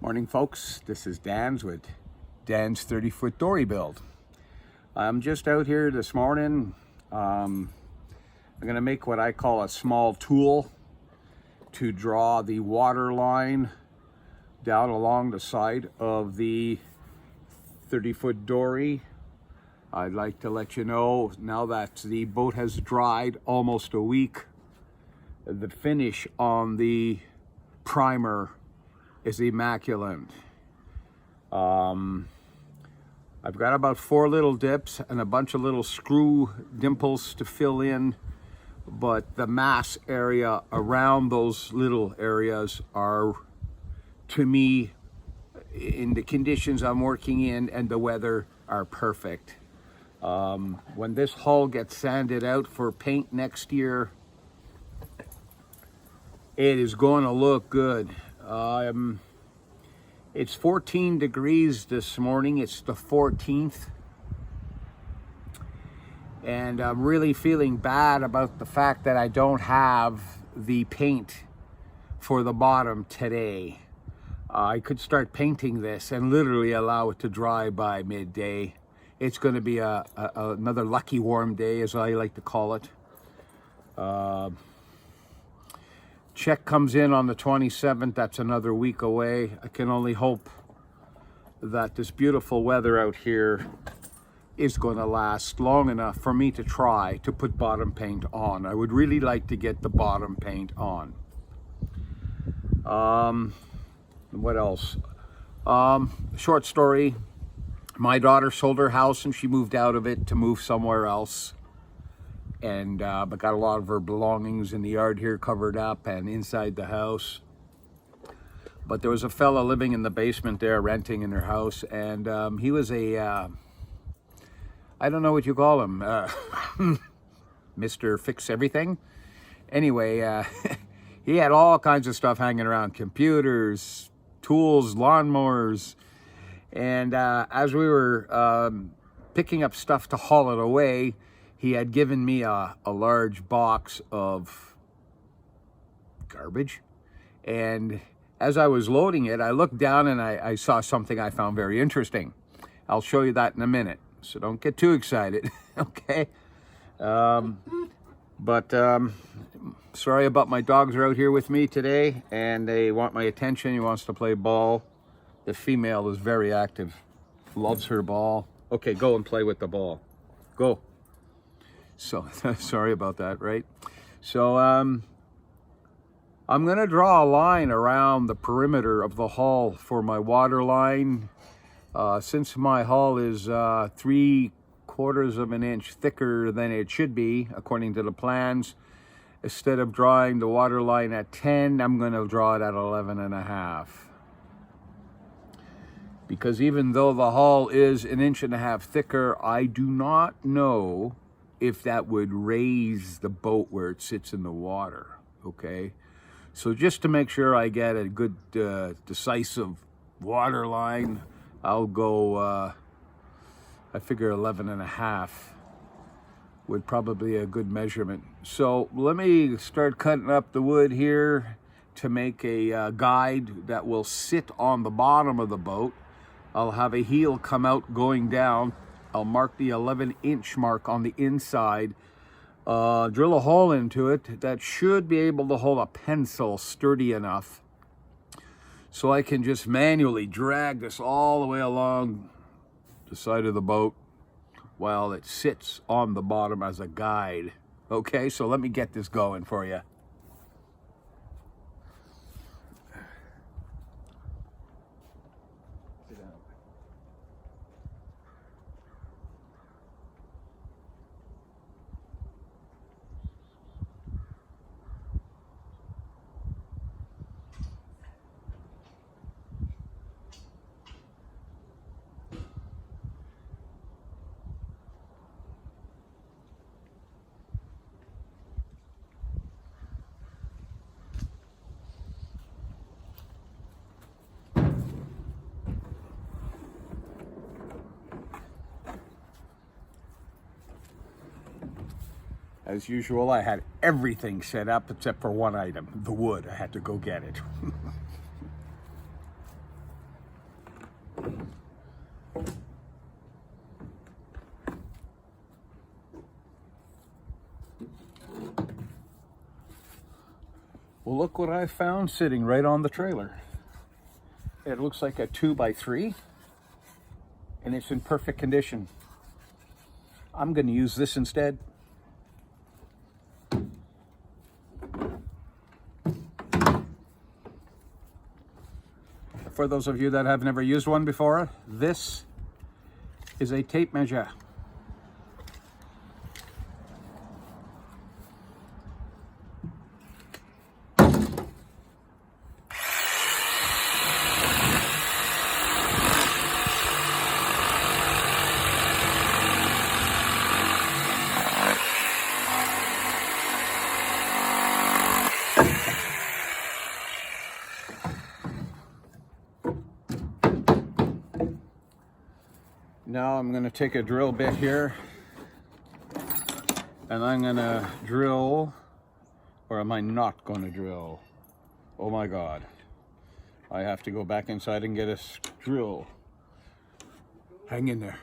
Morning, folks. This is Dan's with Dan's 30-foot dory build. I'm just out here this morning. I'm going to make what I call a small tool to draw the water line down along the side of the 30-foot dory. I'd like to let you know, now that the boat has dried almost a week, the finish on the primer is immaculate. I've got about 4 little dips and a bunch of little screw dimples to fill in, but the mass area around those little areas are, to me, in the conditions I'm working in and the weather, are perfect. When this hull gets sanded out for paint next year, it is going to look good. It's 14 degrees this morning. It's the 14th. And I'm really feeling bad about the fact that I don't have the paint for the bottom today. I could start painting this and literally allow it to dry by midday. It's going to be another lucky warm day, as I like to call it. Check comes in on the 27th. That's another week away. I can only hope that this beautiful weather out here is going to last long enough for me to try to put bottom paint on. I would really like to get the bottom paint on. What else? Short story. My daughter sold her house and she moved out of it to move somewhere else. And but got a lot of her belongings in the yard here covered up and inside the house. But there was a fella living in the basement there, renting in her house, and he was a I don't know what you call him, Mr. Fix Everything. Anyway, he had all kinds of stuff hanging around: computers, tools, lawnmowers, and as we were picking up stuff to haul it away, he had given me a large box of garbage. And as I was loading it, I looked down and I saw something I found very interesting. I'll show you that in a minute, so don't get too excited, okay? Sorry about my dogs are out here with me today, and they want my attention. He wants to play ball. The female is very active, loves her ball. Okay, go and play with the ball. Go. So sorry about that, right? So I'm gonna draw a line around the perimeter of the hull for my water line. Since my hull is 3/4 of an inch thicker than it should be, according to the plans, instead of drawing the water line at 10, I'm gonna draw it at 11.5. Because even though the hull is 1.5 inches thicker, I do not know if that would raise the boat where it sits in the water, okay? So just to make sure I get a good decisive water line, I'll go, I figure 11.5 would probably be a good measurement. So let me start cutting up the wood here to make a guide that will sit on the bottom of the boat. I'll have a heel come out going down. I'll mark the 11-inch mark on the inside, drill a hole into it that should be able to hold a pencil sturdy enough so I can just manually drag this all the way along the side of the boat while it sits on the bottom as a guide. Okay, so let me get this going for you. As usual, I had everything set up except for one item, the wood. I had to go get it. Well, look what I found sitting right on the trailer. It looks like a 2x3 and it's in perfect condition. I'm going to use this instead. For those of you that have never used one before, this is a tape measure. Now I'm going to take a drill bit here and I'm going to drill, or am I not going to drill? Oh my God. I have to go back inside and get a drill. Hang in there.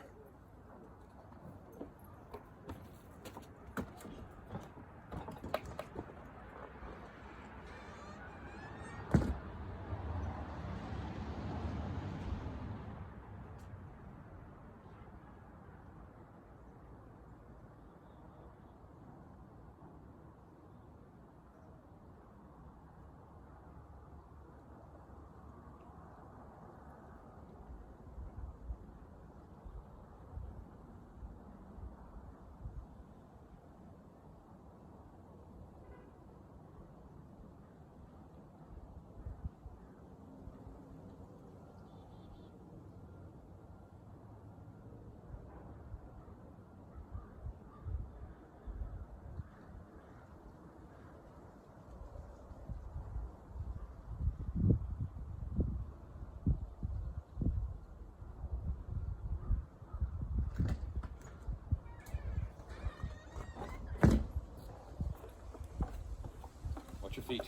Watch your feet.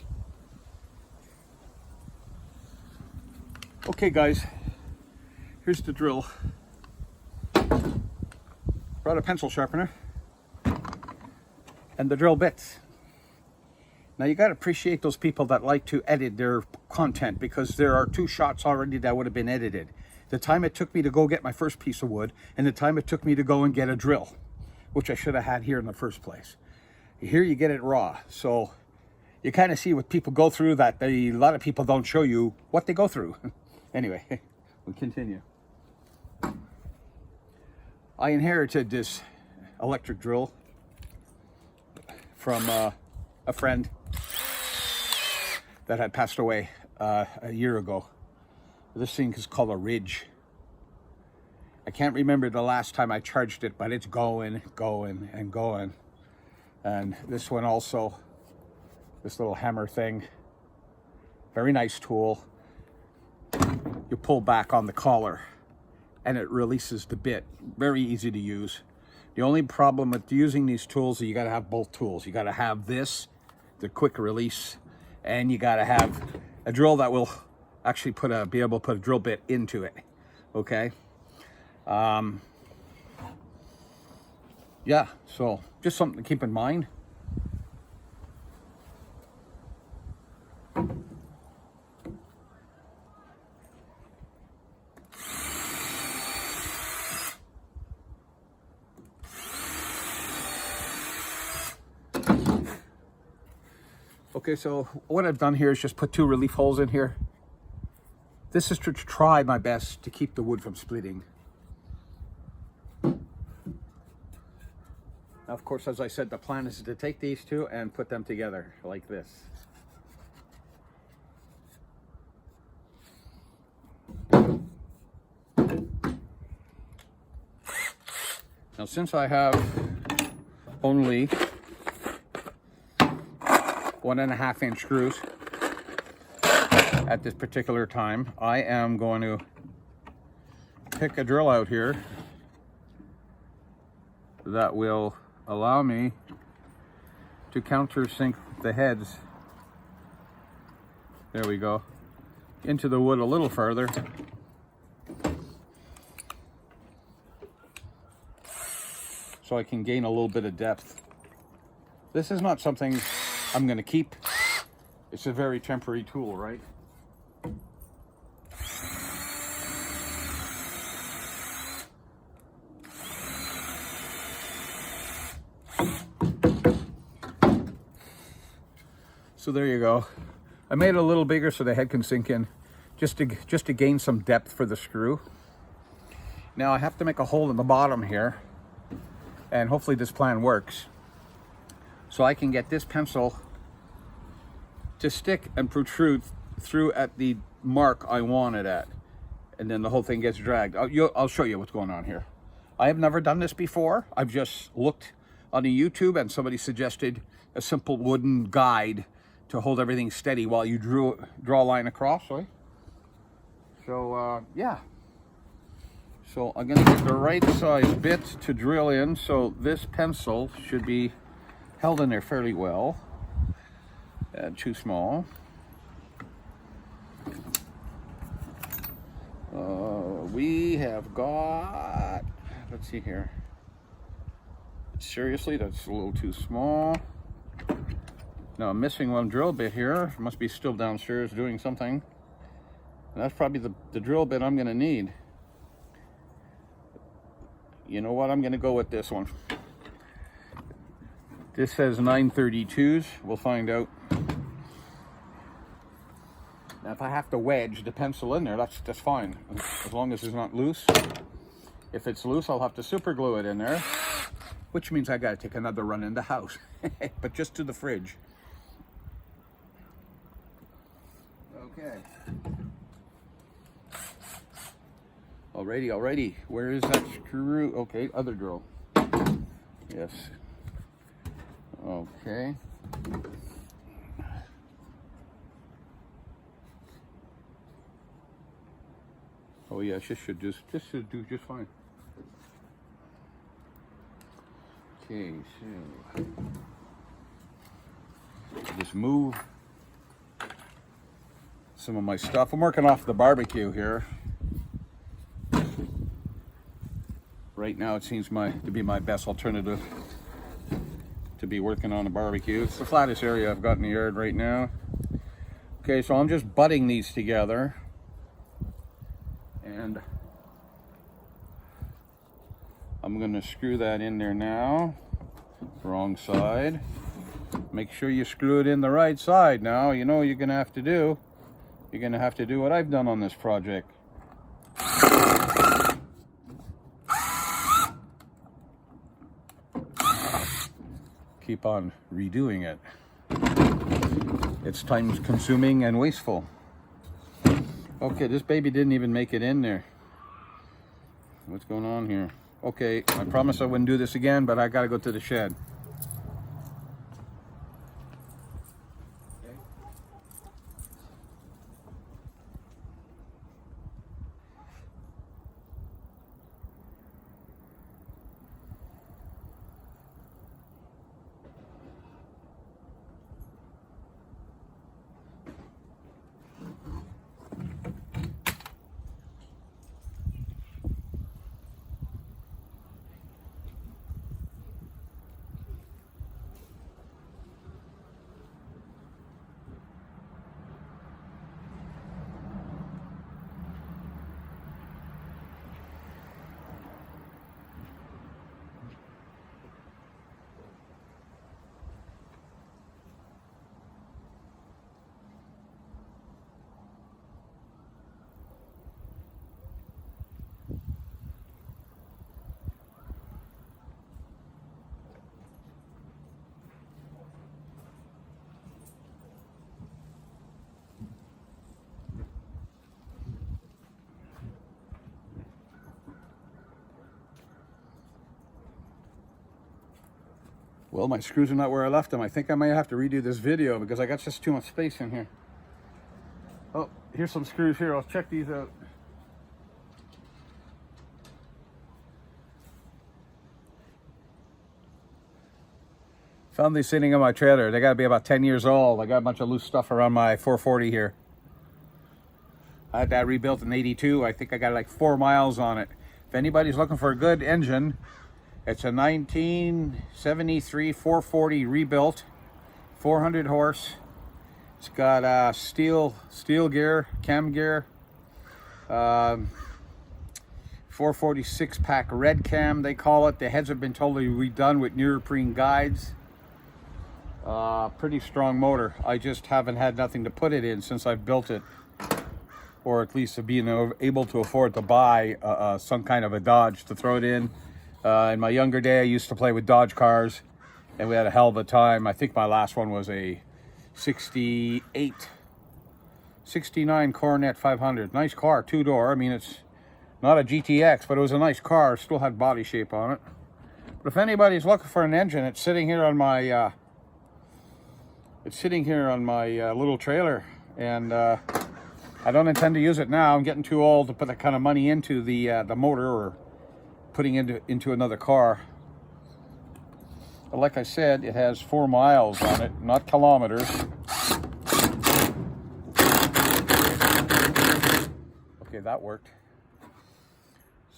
Okay guys, here's the drill. Brought a pencil sharpener and the drill bits. Now you got to appreciate those people that like to edit their content, because there are 2 shots already that would have been edited. The time it took me to go get my first piece of wood and the time it took me to go and get a drill, which I should have had here in the first place. Here you get it raw. So you kind of see what people go through that a lot of people don't show you what they go through. Anyway, we continue. I inherited this electric drill from a friend that had passed away a year ago. This thing is called a Ridge. I can't remember the last time I charged it, but it's going. And this one also, this little hammer thing, very nice tool. You pull back on the collar and it releases the bit. Very easy to use. The only problem with using these tools is you got to have both tools. You got to have this, the quick release, and you got to have a drill that will actually be able to put a drill bit into it. Okay. Yeah, so just something to keep in mind. Okay, so what I've done here is just put 2 relief holes in here. This is to try my best to keep the wood from splitting. Now, of course, as I said, the plan is to take these 2 and put them together like this. Now, since I have only 1.5 inch screws at this particular time, I am going to pick a drill out here that will allow me to countersink the heads. There we go. Into the wood a little further. So I can gain a little bit of depth. This is not something I'm going to keep. It's a very temporary tool, right? So there you go. I made it a little bigger so the head can sink in, just to gain some depth for the screw. Now I have to make a hole in the bottom here, and hopefully this plan works, so I can get this pencil to stick and protrude through at the mark I want it at, and then the whole thing gets dragged. I'll show you what's going on here. I have never done this before. I've just looked on the YouTube and somebody suggested a simple wooden guide to hold everything steady while you draw a line across, right? So yeah. So I'm gonna get the right size bit to drill in, so this pencil should be held in there fairly well. Too small. We have got, let's see here. Seriously, that's a little too small. Now I'm missing one drill bit here. It must be still downstairs doing something. And that's probably the drill bit I'm gonna need. You know what, I'm gonna go with this one. This says 932s, we'll find out. Now if I have to wedge the pencil in there, that's fine, as long as it's not loose. If it's loose, I'll have to super glue it in there, which means I gotta take another run in the house, but just to the fridge. Okay. Alrighty. Where is that screw? Okay, other drill. Yes. Okay. Oh yeah, this should do just fine. Okay, so just move some of my stuff. I'm working off the barbecue here. Right now it seems to be my best alternative to be working on a barbecue. It's the flattest area I've got in the yard right now. Okay, so I'm just butting these together, and I'm going to screw that in there now. Wrong side. Make sure you screw it in the right side now. You know what you're going to have to do. You're going to have to do what I've done on this project. Keep on redoing it. It's time consuming and wasteful. Okay, this baby didn't even make it in there. What's going on here? Okay, I promised I wouldn't do this again, but I gotta go to the shed. Well, my screws are not where I left them. I think I might have to redo this video because I got just too much space in here. Oh, here's some screws here. I'll check these out. Found these sitting in my trailer. They gotta be about 10 years old. I got a bunch of loose stuff around my 440 here. I had that rebuilt in '82. I think I got like 4 miles on it. If anybody's looking for a good engine, it's a 1973 440 rebuilt, 400 horse, It's got steel gear, cam gear, 446 pack red cam they call it. The heads have been totally redone with neoprene guides. Pretty strong motor. I just haven't had nothing to put it in since I've built it, or at least to being able to afford to buy some kind of a Dodge to throw it in. In my younger day, I used to play with Dodge cars, and we had a hell of a time. I think my last one was a 69 Coronet 500. Nice car, two-door. I mean, it's not a GTX, but it was a nice car. Still had body shape on it. But if anybody's looking for an engine, it's sitting here on my little trailer, and I don't intend to use it now. I'm getting too old to put that kind of money into the motor or putting into another car. But like I said, it has 4 miles on it, not kilometers. Okay, that worked.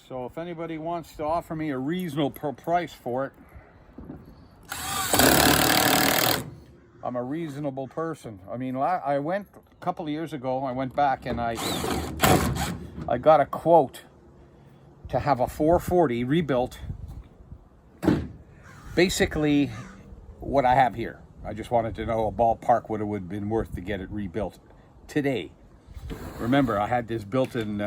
So if anybody wants to offer me a reasonable price for it, I'm a reasonable person. I mean, I went a couple of years ago, I went back and I got a quote to have a 440 rebuilt. Basically what I have here. I just wanted to know a ballpark what it would have been worth to get it rebuilt today. Remember, I had this built in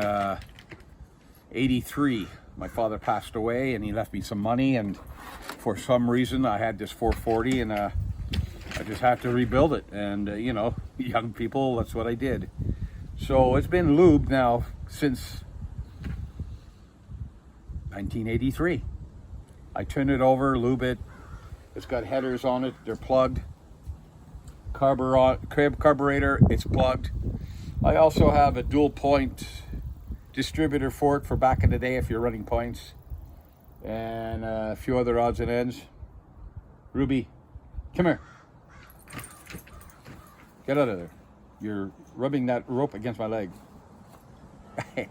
83. My father passed away and he left me some money, and for some reason I had this 440, and I just have to rebuild it. And you know, young people, that's what I did. So it's been lubed now since 1983. I turn it over, lube it. It's got headers on it, they're plugged. Carburetor, it's plugged. I also have a dual point distributor for it for back in the day if you're running points, and a few other odds and ends. Ruby, come here. Get out of there. You're rubbing that rope against my leg.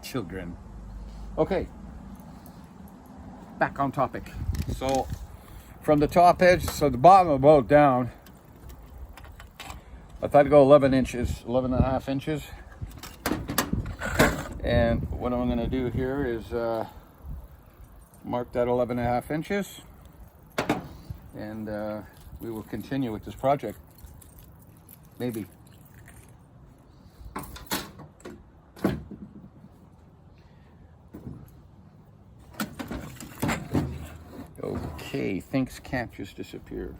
Children. Okay. Back on topic. So, from the top edge, so the bottom of the boat down, I thought to go 11 inches, 11 and a half inches. And what I'm going to do here is mark that 11 and a half inches. And we will continue with this project. Maybe. Okay, things can't just disappear.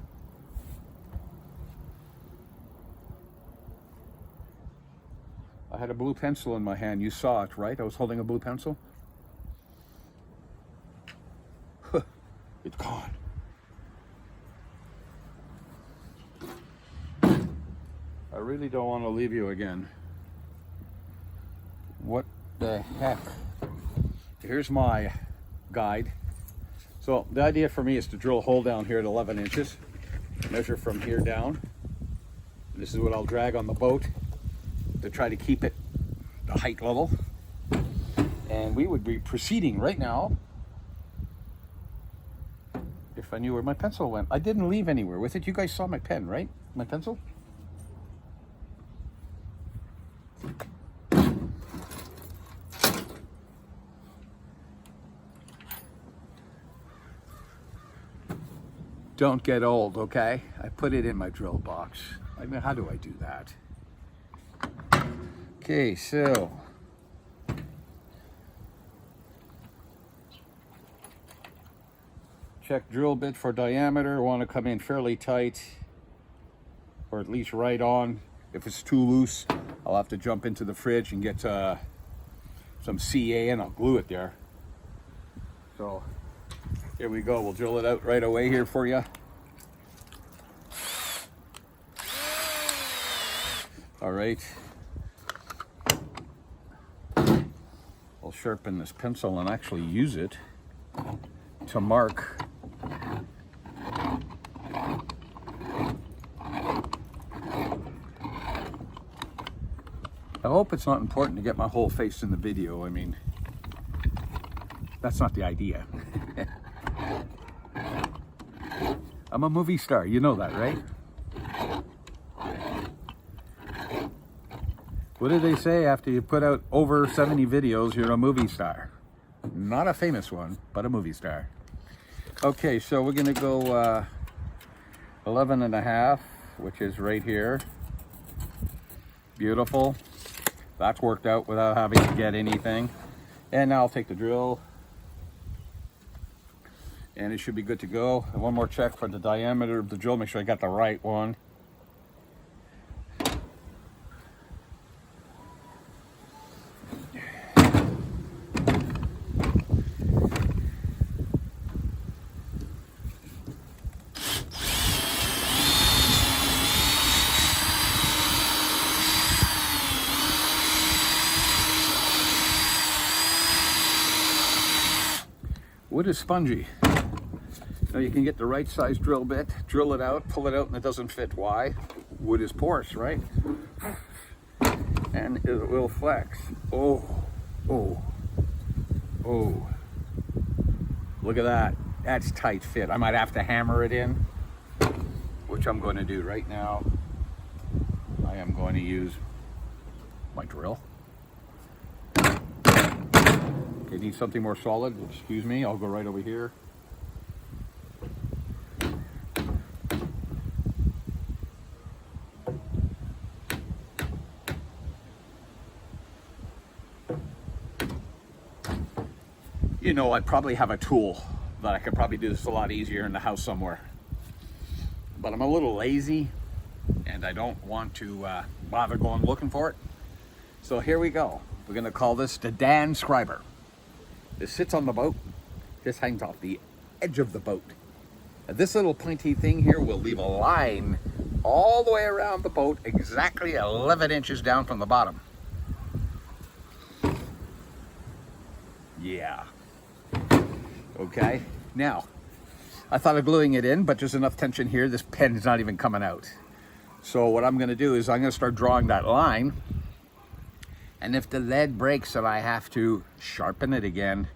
I had a blue pencil in my hand. You saw it, right? I was holding a blue pencil. It's gone. I really don't want to leave you again. What the heck? Here's my guide. So the idea for me is to drill a hole down here at 11 inches, measure from here down. This is what I'll drag on the boat to try to keep it the height level. And we would be proceeding right now if I knew where my pencil went. I didn't leave anywhere with it. You guys saw my pen, right? My pencil? Don't get old, okay? I put it in my drill box. I mean, how do I do that? Okay, so check drill bit for diameter. Want to come in fairly tight, or at least right on. If it's too loose, I'll have to jump into the fridge and get some CA and I'll glue it there. So here we go. We'll drill it out right away here for you. All right. I'll sharpen this pencil and actually use it to mark. I hope it's not important to get my whole face in the video. I mean, that's not the idea. I'm a movie star, you know that, right? What did they say? After you put out over 70 videos, you're a movie star. Not a famous one, but a movie star. Okay, so we're gonna go 11 and a half, which is right here. Beautiful. That's worked out without having to get anything. And now I'll take the drill, and it should be good to go. And one more check for the diameter of the drill, make sure I got the right one. Wood is spongy. Now you can get the right size drill bit, drill it out, pull it out, and it doesn't fit. Why? Wood is porous, right? And it will flex. Oh, oh, oh. Look at that. That's tight fit. I might have to hammer it in, which I'm going to do right now. I am going to use my drill. Okay, need something more solid. Excuse me, I'll go right over here. You know, I probably have a tool that I could probably do this a lot easier in the house somewhere. But I'm a little lazy and I don't want to bother going looking for it. So here we go. We're gonna call this the Dan Scriber. This sits on the boat, just hangs off the edge of the boat. And this little pointy thing here will leave a line all the way around the boat, exactly 11 inches down from the bottom. Yeah. Okay, now, I thought of gluing it in, but there's enough tension here, this pen is not even coming out. So what I'm gonna do is I'm gonna start drawing that line. And if the lead breaks and I have to sharpen it again,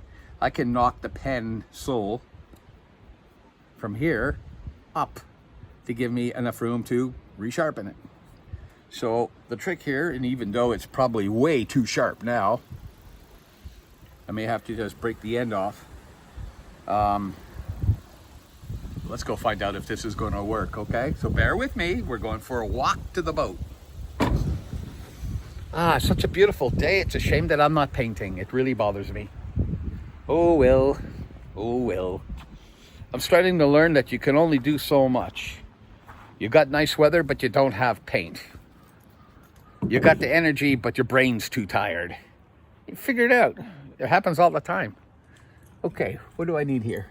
I can knock the pen sole from here up to give me enough room to resharpen it. So the trick here, and even though it's probably way too sharp now, I may have to just break the end off. Let's go find out if this is going to work, okay? So bear with me, we're going for a walk to the boat. Ah, such a beautiful day. It's a shame that I'm not painting. It really bothers me. Oh well, oh well. I'm starting to learn that you can only do so much. You got nice weather, but you don't have paint. You got the energy, but your brain's too tired. You figure it out. It happens all the time. Okay, what do I need here?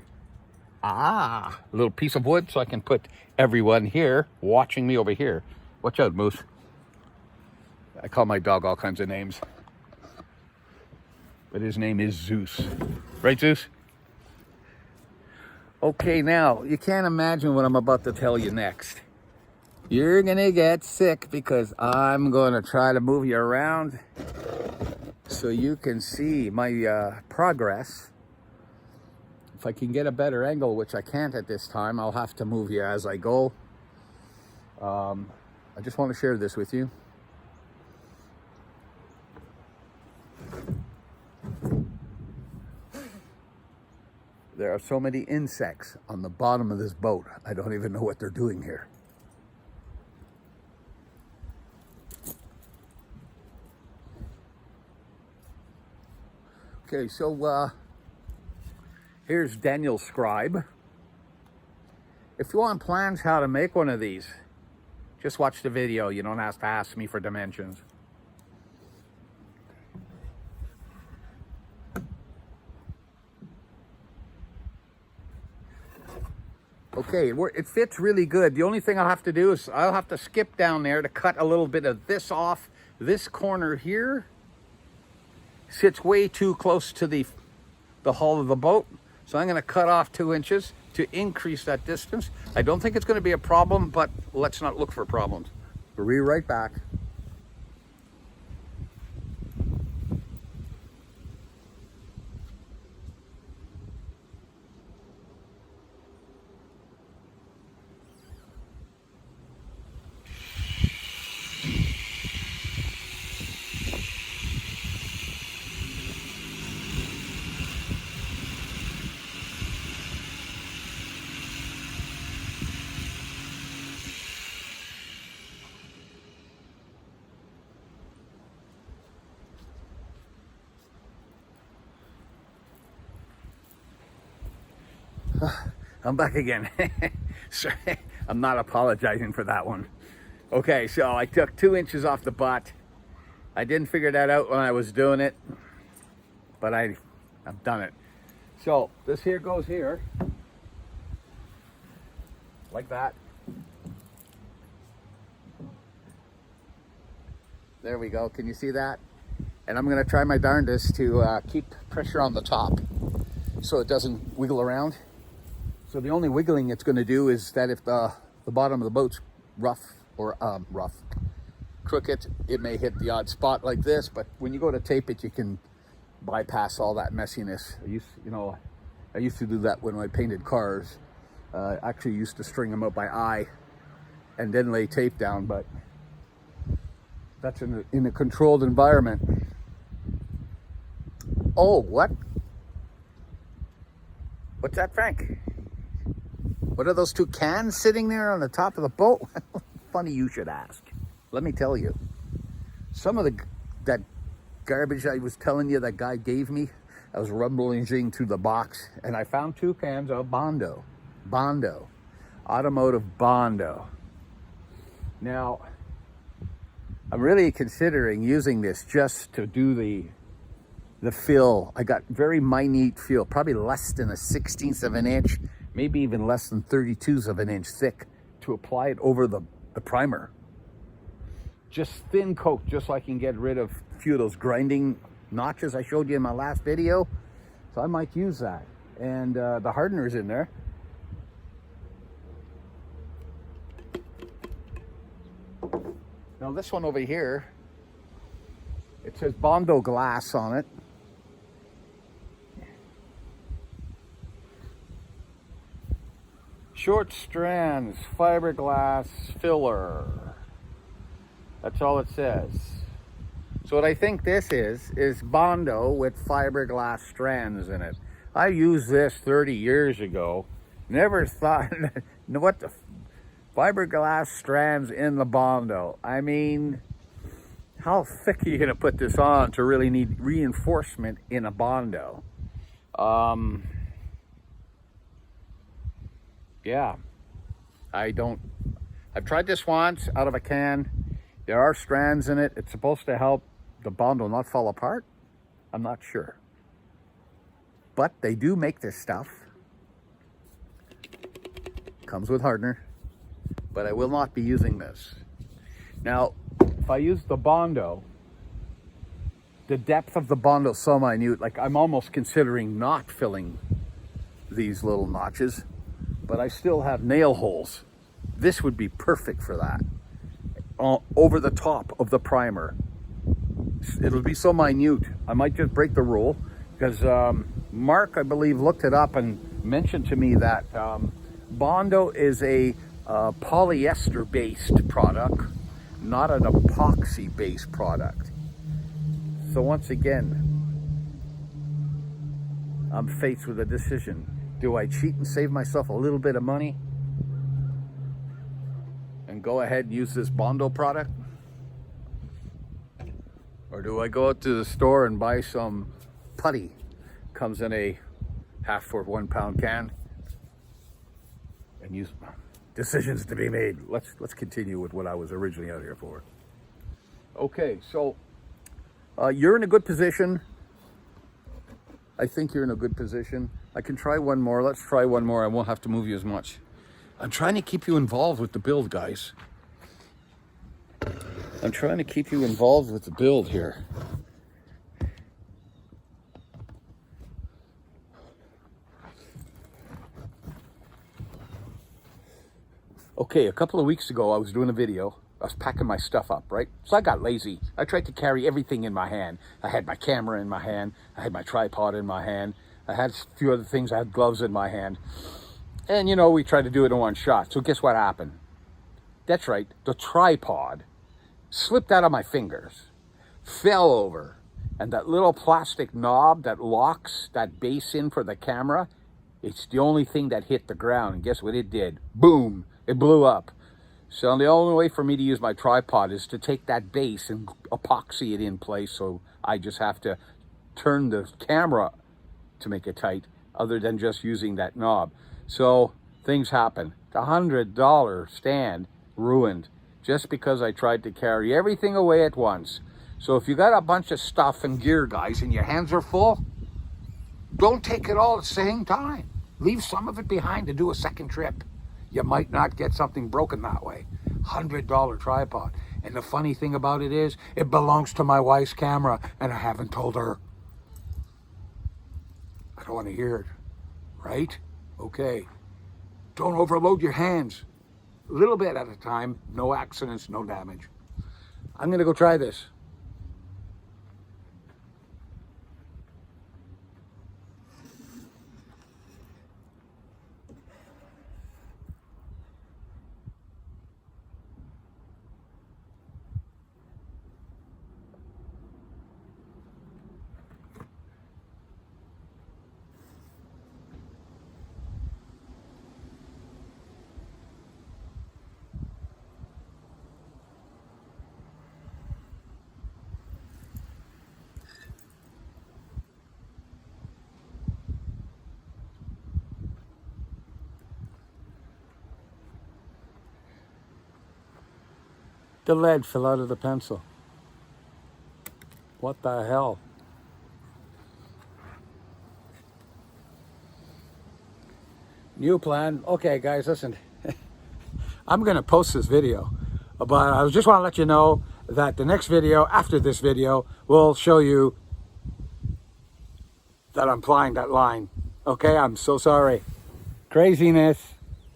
Ah, a little piece of wood so I can put everyone here watching me over here. Watch out, Moose. I call my dog all kinds of names. But his name is Zeus. Right, Zeus? Okay, now, you can't imagine what I'm about to tell you next. You're gonna get sick because I'm gonna try to move you around so you can see my progress. If I can get a better angle, which I can't at this time, I'll have to move you as I go. I just want to share this with you. There are so many insects on the bottom of this boat. I don't even know what they're doing here. Okay, so here's Daniel Scribe. If you want plans how to make one of these, just watch the video. You don't have to ask me for dimensions. Okay, it fits really good. The only thing I'll have to do is I'll have to skip down there to cut a little bit of this off. This corner here sits way too close to the hull of the boat. So I'm going to cut off 2 inches to increase that distance. I don't think it's going to be a problem, but let's not look for problems. We'll be right back. I'm back again. Sorry, I'm not apologizing for that one. Okay, so I took 2 inches off the butt. I didn't figure that out when I was doing it, but I've done it. So this here goes here, like that. There we go. Can you see that? And I'm going to try my darndest to keep pressure on the top so it doesn't wiggle around. So the only wiggling it's going to do is that if the bottom of the boat's rough or crooked, it may hit the odd spot like this. But when you go to tape it, you can bypass all that messiness. I used to do that when I painted cars. Actually used to string them out by eye and then lay tape down, but that's in a controlled environment. Oh, what? What's that, Frank? What are those 2 cans sitting there on the top of the boat? Funny you should ask. Let me tell you. Some of that garbage I was telling you that guy gave me, I was rummaging through the box and I found 2 cans of Bondo. Automotive Bondo. Now, I'm really considering using this just to do the fill. I got very minute fill, probably less than a 1/16 of an inch, maybe even less than 32s of an inch thick, to apply it over the primer. Just thin coat, just so I can get rid of a few of those grinding notches I showed you in my last video. So I might use that. And the hardener's in there. Now this one over here, it says Bondo glass on it. Short strands, fiberglass filler. That's all it says. So what I think this is Bondo with fiberglass strands in it. I used this 30 years ago. Never thought, what the fiberglass strands in the Bondo. I mean, how thick are you gonna put this on to really need reinforcement in a Bondo? Yeah, I've tried this once out of a can. There are strands in it. It's supposed to help the Bondo not fall apart. I'm not sure. But they do make this stuff. Comes with hardener. But I will not be using this. Now, if I use the Bondo, the depth of the Bondo is so minute, like I'm almost considering not filling these little notches, but I still have nail holes. This would be perfect for that. Over the top of the primer. It'll be so minute. I might just break the rule because Mark, I believe, looked it up and mentioned to me that Bondo is a polyester-based product, not an epoxy-based product. So once again, I'm faced with a decision. Do I cheat and save myself a little bit of money and go ahead and use this Bondo product? Or do I go out to the store and buy some putty? Comes in a 1/2 or 1 pound can, and use decisions to be made. Let's continue with what I was originally out here for. Okay, so you're in a good position. I think you're in a good position. I can try one more. Let's try one more. I won't have to move you as much. I'm trying to keep you involved with the build, guys. I'm trying to keep you involved with the build here. Okay, a couple of weeks ago, I was doing a video. I was packing my stuff up, right? So I got lazy. I tried to carry everything in my hand. I had my camera in my hand. I had my tripod in my hand. I had a few other things. I had gloves in my hand. And, you know, we tried to do it in one shot. So guess what happened? That's right. The tripod slipped out of my fingers, fell over, and that little plastic knob that locks that base in for the camera, it's the only thing that hit the ground. And guess what it did? Boom! It blew up. So the only way for me to use my tripod is to take that base and epoxy it in place. So I just have to turn the camera to make it tight, other than just using that knob. So things happen. The $100 stand ruined just because I tried to carry everything away at once. So if you got a bunch of stuff and gear, guys, and your hands are full, don't take it all at the same time. Leave some of it behind to do a second trip. You might not get something broken that way. $100 tripod. And the funny thing about it is, it belongs to my wife's camera, and I haven't told her. I don't want to hear it, right? Okay. Don't overload your hands. A little bit at a time. No accidents, no damage. I'm going to go try this. The lead fell out of the pencil. What the hell? New plan. Okay, guys, listen. I'm going to post this video, but I just want to let you know that the next video after this video will show you that I'm flying that line. Okay, I'm so sorry. Craziness.